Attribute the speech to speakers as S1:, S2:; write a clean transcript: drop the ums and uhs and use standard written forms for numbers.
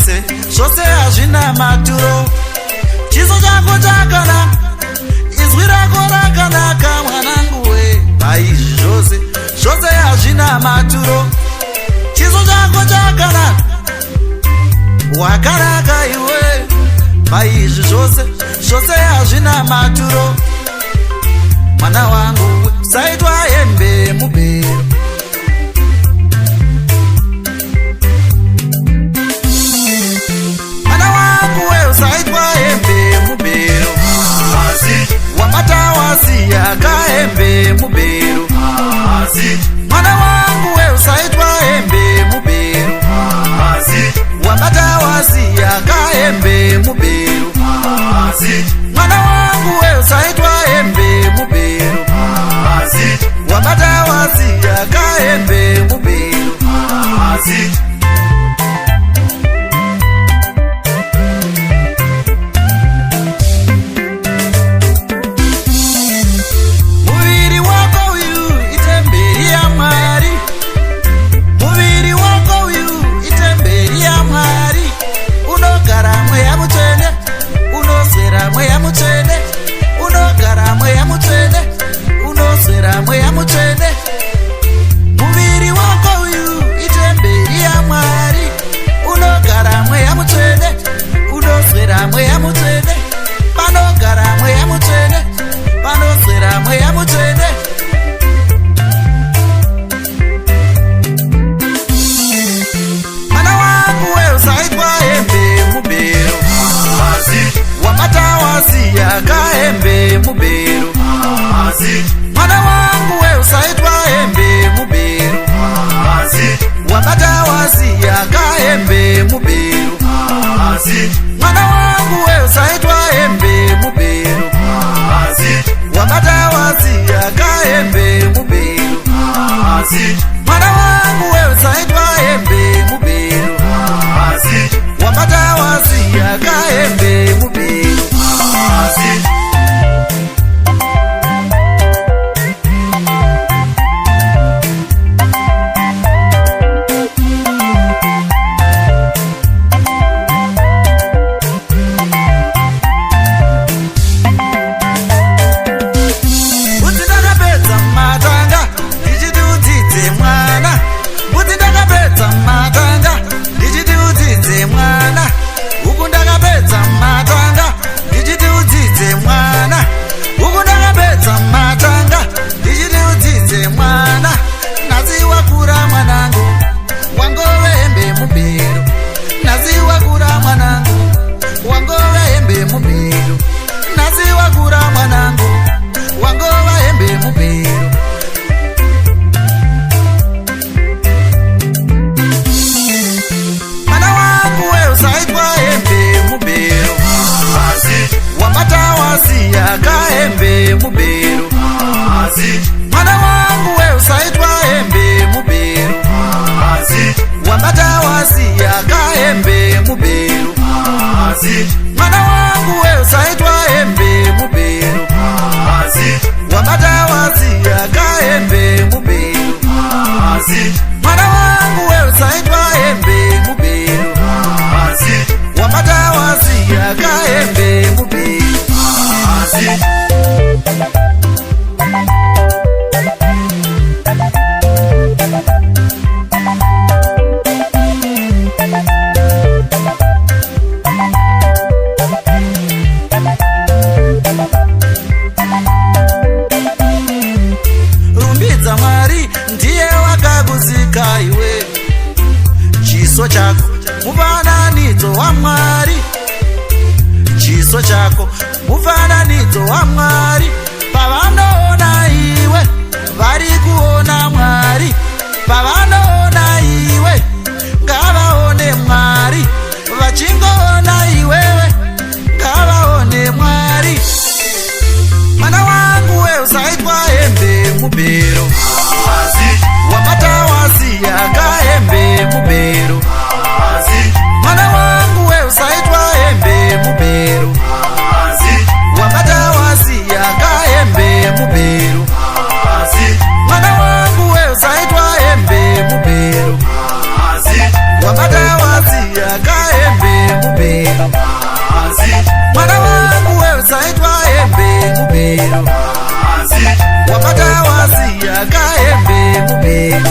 S1: zvose zvose hazvina maturo. Chiso chako chakanaka, izwi rako rakanaka mwanangu we. Paizvi zvose zvose hazvina maturo. Chiso chako chakanaka, wakanaka iwe. Paizvi zvose zvose hazvina maturo. Mwana wangu usaitwa hembe mubero. Mwana wangu we usaitwa hembe mubero. Wamata wasiya kahembe mubero. Mwana wangu we usaitwa hembe mubero. Wamata wasiya kahembe mubero. Mwana wangu we usaitwa hembe mubero. Wamata wasiya kahembe mubero. Muviri wako uyu itemberi ya Mwari. Muviri wako uyu itemberi ya Mwari. Unogara mweya mutsvene, unoswera mweya mutsvene. Unogara mweya mutsvene, unoswera mweya mutsvene. Muviri wako uyu itemberi ya Mwari. Unogara mweya mutsvene, unoswera mweya mutsvene. Panogara mweya mutsvene, panoswera mweya mutsvene. Mwana wangu we usaitwa hembe mubero. Wamata wasiya kahembe mubero. Mwana wangu we usaitwa hembe mubero. Wamata wasiya kahembe mubero. Mwana wangu we usaitwa hembe mubero. Wamata wasiya kahembe mubero. Mwana wangu we usaitwa hembe mubero. Wamata wasiya kahembe mubero. Kahembe mubero. Mwana wangu we usaitwa hembe mubero. Wamata wasiya kahembe mubero. Mwana wangu we usaitwa hembe mubero. Wamata wasiya kahembe mubero. Mwana wangu we usaitwa hembe mubero. Wamata wasiya kahembe mubero. Rumbidza Mwari ndiye wakakuzika iwe. Chiso chako mufananidzo wa Mwari. Chiso chako mufananidzo wa Mwari. Pavanoona iwe vari kuona Mwari. Pavanoona iwe ngavaone Mwari. Vachingoona iwewe ngavaone Mwari. Mwana wangu we usaitwa hembe mubero. Wamata wasiya kahembe mubero. Mwana wangu we usaitwa hembe mubero. Wamata wasiya kahembe mubero. Mwana wangu we usaitwa kaembe mubindu.